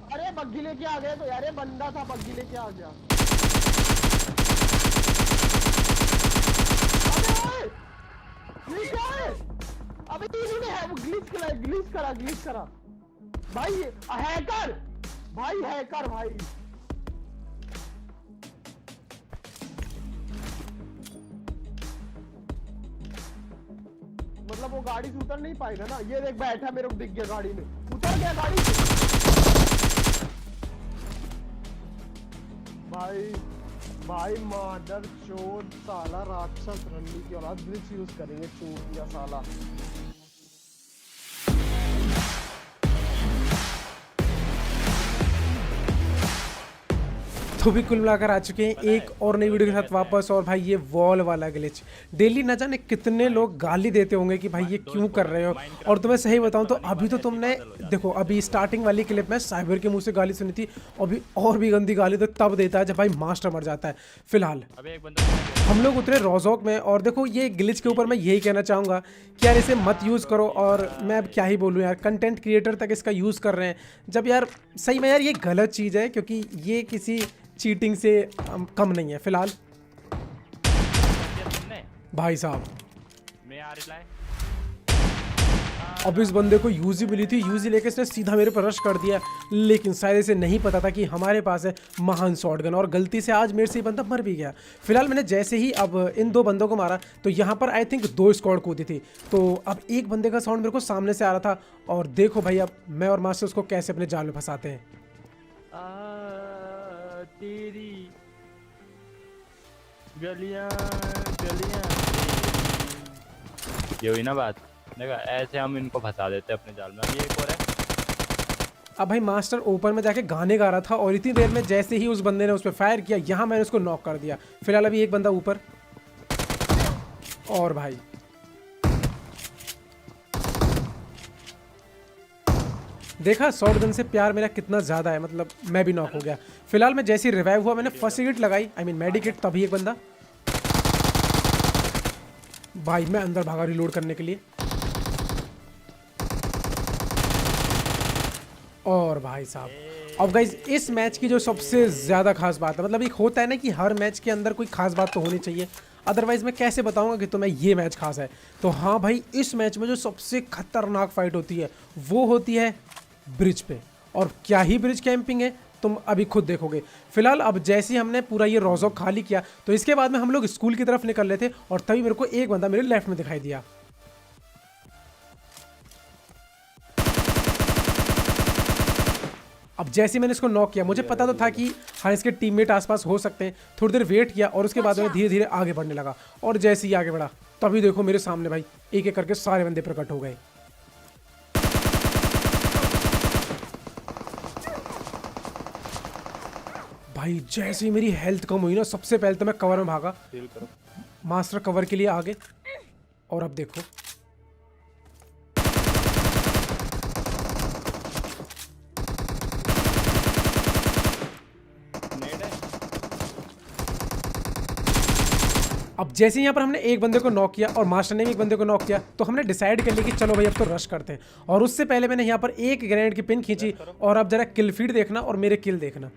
अरे बग्गी लेके आ गए तो यार, ये बंदा था बग्गी लेके आ गया। अबे ये क्या है? अबे इन्होंने है वो ग्लिच करा भाई, हैकर भाई, हैकर भाई। मतलब वो गाड़ी से उतर नहीं पाएगा ना। ये देख बैठा, मेरे को दिख गया गाड़ी में, उतर गया गाड़ी से। भाई भाई मादर चोद साला, राक्षस रंडी की औलाद, ग्लिच यूज करेंगे चोद या साला। तो भी कुल मिलाकर आ चुके हैं एक और नई वीडियो के साथ वापस। और भाई ये वॉल वाला ग्लिच डेली न जाने कितने लोग गाली देते होंगे कि भाई ये क्यों कर रहे हो। और तुम्हें सही बताऊं तो अभी तो तुमने देखो, अभी स्टार्टिंग वाली क्लिप में साइबर के मुंह से गाली सुनी थी, अभी और भी गंदी गाली तो तब देता है जब भाई मास्टर मर जाता है। फिलहाल हम लोग उतरे रोजोक में, और देखो ये ग्लिच के ऊपर मैं यही कहना चाहूँगा कि यार इसे मत यूज़ करो। और मैं अब क्या ही बोलूँ यार, कंटेंट क्रिएटर तक इसका यूज़ कर रहे हैं, जब यार सही में यार ये गलत चीज़ है, क्योंकि ये किसी चीटिंग से कम नहीं है। फिलहाल भाई साहब अब इस बंदे को यूजी मिली थी, यूजी लेके इसने सीधा मेरे पर रश कर दिया, लेकिन शायद इसे नहीं पता था कि हमारे पास है महान शॉटगन, और गलती से आज मेरे से ये बंदा मर भी गया। फिलहाल मैंने जैसे ही अब इन दो बंदों को मारा तो यहाँ पर आई थिंक 2 स्क्वाड कूदी थी, तो अब एक बंदे का साउंड मेरे को सामने से आ रहा था। और देखो भाई अब मैं और मास्टर उसको कैसे अपने जाल में फंसाते हैं। तेरी गलियां गलियां, ये हुई ना बात। देखा, ऐसे हम इनको फंसा देते अपने जाल में। ये एक और है। अब भाई मास्टर ओपन में जाके गाने गा रहा था, और इतनी देर में जैसे ही उस बंदे ने उस पर फायर किया, यहाँ मैंने उसको नॉक कर दिया। फिलहाल अभी एक बंदा ऊपर, और भाई देखा शॉटगन से प्यार मेरा कितना ज़्यादा है, मतलब मैं भी नॉक हो गया। फिलहाल मैं जैसे ही रिवाइव हुआ मैंने फर्स्ट एड लगाई, आई मीन मेडिकेट, तभी एक बंदा भाई मैं अंदर भागा रिलोड करने के लिए। और भाई साहब अब गाइज इस मैच की जो सबसे ज़्यादा खास बात है, मतलब एक होता है ना कि हर मैच के अंदर कोई खास बात तो होनी चाहिए, अदरवाइज मैं कैसे बताऊंगा कि तुम्हें ये मैच खास है। तो हाँ भाई, इस मैच में जो सबसे खतरनाक फाइट होती है वो होती है ब्रिज पे, और क्या ही ब्रिज कैंपिंग है, तुम अभी खुद देखोगे। फिलहाल अब जैसे ही हमने पूरा ये रोजोक खाली किया तो इसके बाद में हम लोग स्कूल की तरफ निकल रहे थे, और तभी मेरे को एक बंदा मेरे लेफ्ट में दिखाई दिया। अब जैसे ही मैंने इसको नॉक किया, मुझे पता तो था कि हाँ इसके टीममेट आसपास हो सकते हैं, थोड़ी देर वेट किया और उसके बाद में धीरे धीरे आगे बढ़ने लगा। और जैसे ही आगे बढ़ा तभी देखो मेरे सामने भाई एक एक करके सारे बंदे प्रकट हो गए। भाई जैसे ही मेरी हेल्थ कम हुई ना, सबसे पहले तो मैं कवर में भागा, मास्टर कवर के लिए आगे, और अब देखो अब जैसे यहाँ पर हमने एक बंदे को नॉक किया और मास्टर ने भी एक बंदे को नॉक किया, तो हमने डिसाइड कर लिया कि चलो भाई अब तो रश करते हैं। और उससे पहले मैंने यहाँ पर एक ग्रेनेड की पिन खींची, और अब जरा किल फीड देखना और मेरे किल देखना।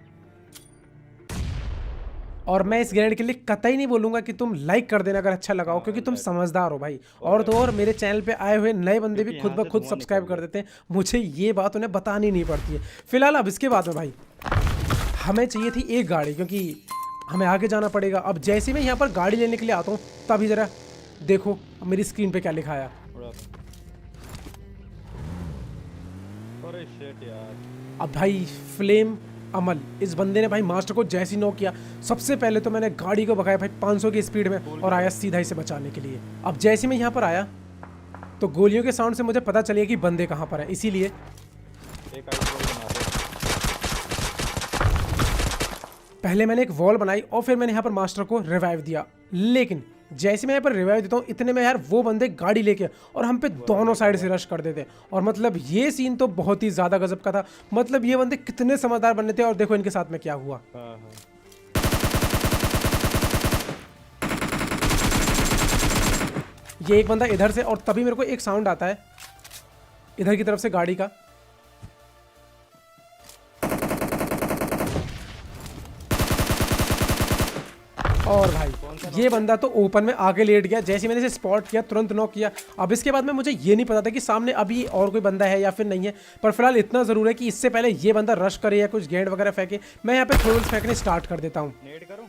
और मैं इस ग्रेनेड के लिए कतई नहीं बोलूंगा कि तुम लाइक कर देना अगर अच्छा लगा हो, क्योंकि तुम समझदार हो भाई। और तो और मेरे चैनल पे आए हुए नए बंदे भी खुद ब खुद सब्सक्राइब कर देते हैं, मुझे ये बात उन्हें बतानी नहीं पड़ती है। फिलहाल अब इसके बाद में भाई हमें चाहिए थी एक गाड़ी, क्योंकि हमें आगे जाना पड़ेगा। अब जैसे मैं यहाँ पर गाड़ी लेने के लिए आता हूँ तभी जरा देखो मेरी स्क्रीन पे क्या लिखा है। अरे शिट यार। अब भाई फ्लेम अमल, इस बंदे ने भाई मास्टर को जैसे ही नॉक किया, सबसे पहले तो मैंने गाड़ी को भगाया भाई 500 की स्पीड में, और आया सीधा इसे बचाने के लिए। अब जैसे मैं यहाँ पर आया तो गोलियों के साउंड से मुझे पता चलिए कि बंदे कहाँ पर है, इसीलिए पहले मैंने एक वॉल बनाई और फिर मैंने यहाँ पर मास्टर को रिवाइव दिया। लेकिन जैसे मैं यहाँ पर रिवाइव देता हूँ इतने में यार वो बंदे गाड़ी लेके और हम पे दोनों साइड से रश कर देते। और मतलब ये सीन तो बहुत ही ज़्यादा गजब का था, मतलब ये बंदे कितने समझदार बने थे। और देखो इनके साथ में क्या हुआ। ये एक बंदा इधर से, और तभी मेरे को एक साउंड आता है इधर की तरफ से गाड़ी का। और भाई ये बंदा तो ओपन में आगे लेट गया। जैसे मैंने इसे स्पॉट किया तुरंत नॉक किया। अब इसके बाद में मुझे ये नहीं पता था कि सामने अभी और कोई बंदा है या फिर नहीं है, पर फिलहाल इतना ज़रूर है कि इससे पहले ये बंदा रश करे या कुछ गेंद वगैरह फेंके, मैं यहाँ पे थ्रोल्स फेंकने स्टार्ट कर देता हूँ। नेड करूं?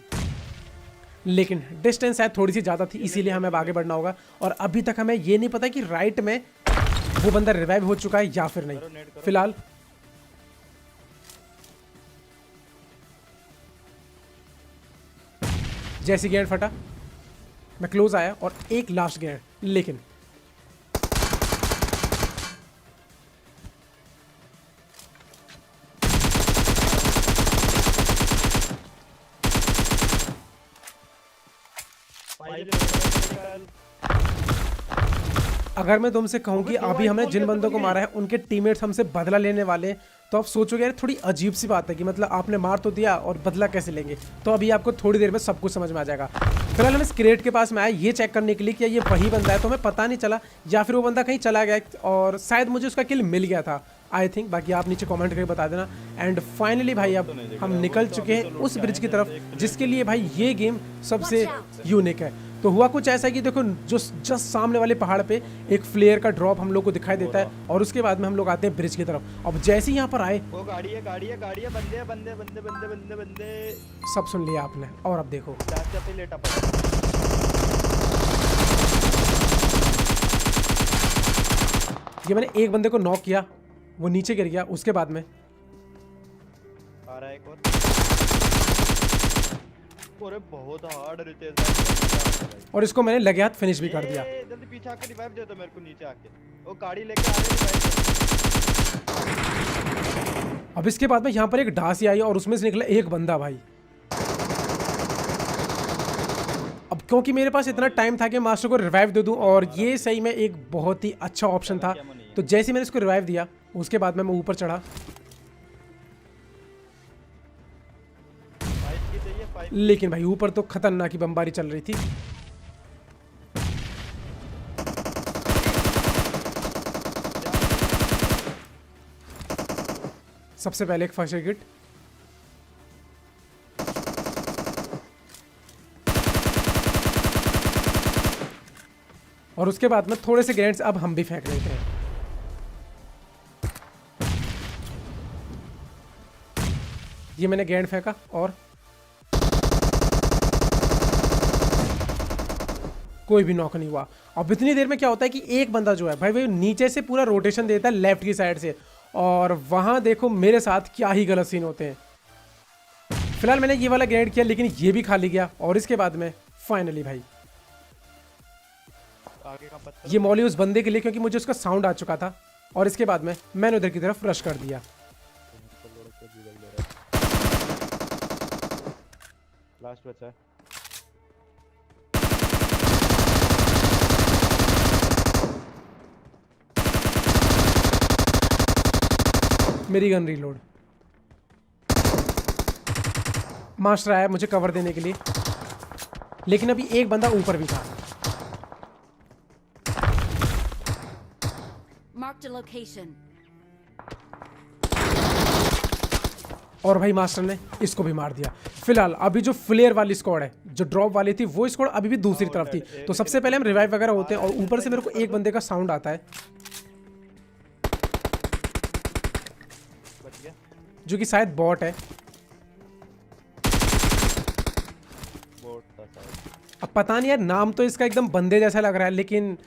लेकिन डिस्टेंस शायद थोड़ी सी ज़्यादा थी, इसीलिए हमें अब आगे बढ़ना होगा। और अभी तक हमें ये नहीं पता कि राइट में वो बंदा रिवाइव हो चुका है या फिर नहीं। फिलहाल जैसी गेंद फटा मैं क्लोज आया और एक लास्ट गेंद, लेकिन अगर मैं तुमसे कहूं कि अभी हमने जिन बंदों को मारा है उनके टीममेट्स हमसे बदला लेने वाले, तो आप सोचोगे यार थोड़ी अजीब सी बात है कि मतलब आपने मार तो दिया और बदला कैसे लेंगे। तो अभी आपको थोड़ी देर में सब कुछ समझ में आ जाएगा। फिलहाल हम इस क्रेट के पास में आए ये चेक करने के लिए कि ये वही बंदा है, तो हमें पता नहीं चला या फिर वो बंदा कहीं चला गया और शायद मुझे उसका किल मिल गया था आई थिंक। बाकी आप नीचे कमेंट करके बता देना। एंड फाइनली भाई अब हम निकल चुके हैं उस ब्रिज की तरफ जिसके लिए भाई ये गेम सबसे यूनिक है। तो हुआ कुछ ऐसा कि देखो जो जस्ट सामने वाले पहाड़ पे एक फ्लेयर का ड्रॉप हम लोग को दिखाई देता है और उसके बाद में हम लोग आते हैं ब्रिज की तरफ। अब जैसे ही यहाँ पर आए वो गाड़ी है बंदे बंदे बंदे बंदे बंदे बंदे सब सुन लिया आपने। और अब देखो पे लेटा पड़ा। ये मैंने एक बंदे को नॉक किया, वो नीचे गिर गया। उसके बाद में आ रहा है एक और बहुत हार्ड रितेश और इसको मैंने लगे हाथ फिनिश भी कर दिया। जल्दी पीछे आके रिवाइव दे दो मेरे को नीचे आके। वो गाड़ी लेके आ रहे हैं। अब इसके बाद में यहाँ पर एक डासी आई और उसमें से निकला एक बंदा भाई। अब क्योंकि मेरे पास इतना टाइम था कि मास्टर को रिवाइव दे दूं और ये सही में एक बहुत ही अच्छा ऑप्शन था। तो जैसे मैंने इसको रिवाइव दिया उसके बाद में मैं ऊपर चढ़ा, लेकिन भाई ऊपर तो खतरनाक ही बमबारी चल रही थी। सबसे पहले एक फर्स्ट एड किट, और उसके बाद में थोड़े से ग्रेनेड्स अब हम भी फेंक रहे थे। ये मैंने ग्रेनेड फेंका और कोई भी नॉक नहीं हुआ। अब इतनी देर में क्या होता है कि एक बंदा जो है भाई वो नीचे से पूरा रोटेशन देता है लेफ्ट की साइड से, और वहां देखो मेरे साथ क्या ही गलत सीन होते हैं। फिलहाल मैंने ये वाला ग्रेनेड किया लेकिन ये भी खाली गया। और इसके बाद में फाइनली भाई ये मॉली उस बंदे के लिए, क्योंकि मुझे उसका साउंड आ चुका था। और इसके बाद में मैंने उधर की तरफ रश कर दिया। लास्ट बचा है। मेरी गन रीलोड। मास्टर आया मुझे कवर देने के लिए, लेकिन अभी एक बंदा ऊपर भी था। Marked a location. और भाई मास्टर ने इसको भी मार दिया। फिलहाल अभी जो फ्लेयर वाली स्क्वाड है, जो ड्रॉप वाली थी, वो स्क्वाड अभी भी दूसरी तरफ थी। तो सबसे पहले हम रिवाइव वगैरह होते हैं और ऊपर से मेरे को एक बंदे का साउंड आता है जो कि शायद बॉट है। अब पता नहीं यार, नाम तो इसका एकदम बंदे जैसा लग रहा है, लेकिन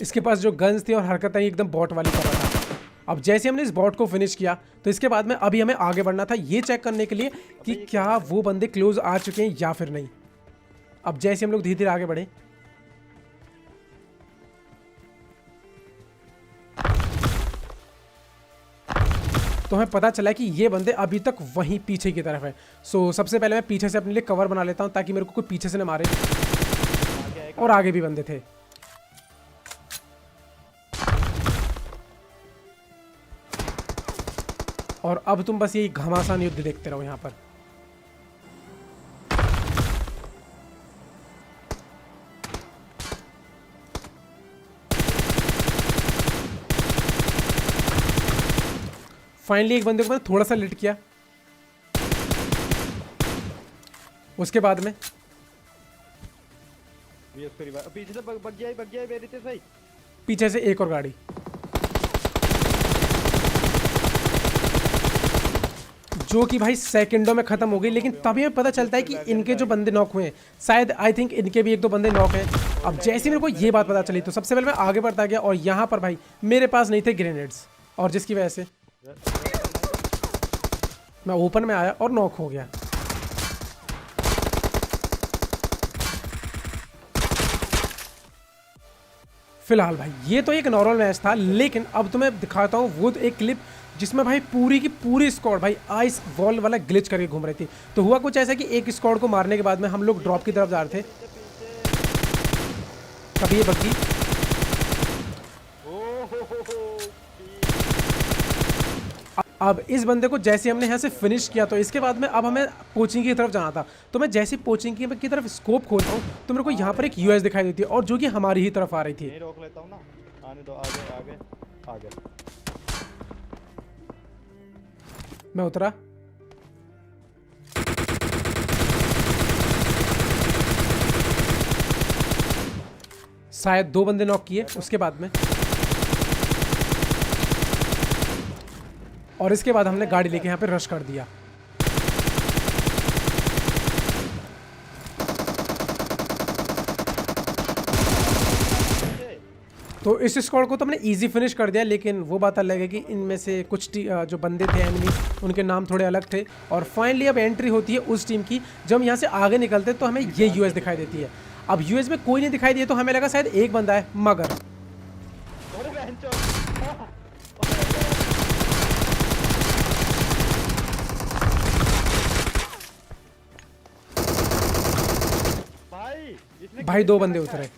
इसके पास जो गन्स थी और हरकतें एकदम बॉट वाली कर रहा था। अब जैसे हमने इस बॉट को फिनिश किया तो इसके बाद में अभी हमें आगे बढ़ना था ये चेक करने के लिए कि क्या वो बंदे क्लोज आ चुके हैं या फिर नहीं। अब जैसे हम लोग धीरे धीरे आगे बढ़े तो हमें पता चला कि ये बंदे अभी तक वहीं पीछे की तरफ है। सो सबसे पहले मैं पीछे से अपने लिए कवर बना लेता हूं ताकि मेरे को कोई पीछे से न मारे। और आगे भी बंदे थे। और अब तुम बस यही घमासान युद्ध देखते रहो यहाँ पर। फाइनली एक बंदे को मैंने थोड़ा सा लिट किया। उसके बाद में ये उसको रिवाइव पीछे से बग गया मेरी तो सही। पीछे से एक और गाड़ी, जो कि भाई सेकंडों में खत्म हो गई। लेकिन तभी हमें पता चलता है कि इनके जो बंदे नॉक हुए हैं, शायद आई थिंक इनके भी एक दो बंदे नॉक हैं। अब जैसे ही मेरे को ये बात पता चली तो सबसे पहले मैं आगे बढ़ता गया, और यहाँ पर भाई मेरे पास नहीं थे ग्रेनेड्स, और जिसकी वजह से मैं ओपन में आया और नॉक हो गया। फिलहाल भाई ये तो एक नॉर्मल मैच था, लेकिन अब तो मैं दिखाता हूँ वो तो एक क्लिप जिसमें भाई पूरी की पूरी स्क्वाड भाई आइस वॉल वाला ग्लिच करके घूम रही थी। तो हुआ कुछ ऐसा कि एक स्क्वाड को मारने के बाद में हम लोग ड्रॉप की तरफ जा रहे थे, तभी ये बग्गी अब इस बंदे को जैसे हमने यहाँ से फिनिश किया, तो इसके बाद में अब हमें कोचिंग की तरफ जाना था। तो मैं जैसे कोचिंग की तरफ स्कोप खोलता हूँ तो मेरे को यहाँ पर एक यूएस दिखाई देती है, और जो कि हमारी ही तरफ आ रही थी। रोक लेता हूँ ना, आने दो, आगे। मैं उतरा, शायद 2 बंदे नॉक किए उसके बाद में, और इसके बाद हमने गाड़ी लेके यहाँ पे रश कर दिया। तो इस स्क्वाड को तो हमने इजी फिनिश कर दिया, लेकिन वो बात अलग है कि इनमें से कुछ जो बंदे थे एनिमी, उनके नाम थोड़े अलग थे। और फाइनली अब एंट्री होती है उस टीम की। जब हम यहाँ से आगे निकलते हैं तो हमें ये यूएस दिखाई देती है। अब यूएस में कोई नहीं दिखाई दिया तो हमें लगा शायद एक बंदा है, मगर भाई 2 बंदे उतरे।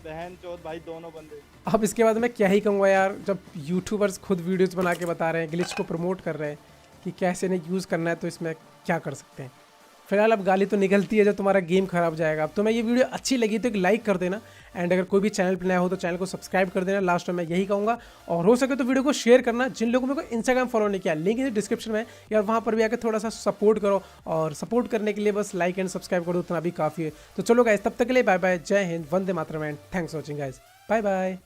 बहन चोद भाई, दोनों बंदे। अब इसके बाद मैं क्या ही कहूँगा यार, जब यूट्यूबर्स खुद वीडियोस बना के बता रहे हैं, ग्लिच को प्रमोट कर रहे हैं कि कैसे इन्हें यूज़ करना है, तो इसमें क्या कर सकते हैं। फिलहाल अब गाली तो निकलती है जब तुम्हारा गेम खराब जाएगा। अब तुम्हें ये वीडियो अच्छी लगी तो एक लाइक कर देना, एंड अगर कोई भी चैनल पर नया हो तो चैनल को सब्सक्राइब कर देना। लास्ट में मैं यही कहूँगा, और हो सके तो वीडियो को शेयर करना। जिन लोगों को इंस्टाग्राम फॉलो नहीं किया, लिंक इन डिस्क्रिप्शन में, यार वहाँ पर भी आकर थोड़ा सा सपोर्ट करो, और सपोर्ट करने के लिए बस लाइक एंड सब्सक्राइब कर दो, उतना भी काफ़ी है। तो चलो गाइस, तब तक के लिए बाय बाय, जय हिंद, वंदे मातरम, and thanks for watching guys, bye bye.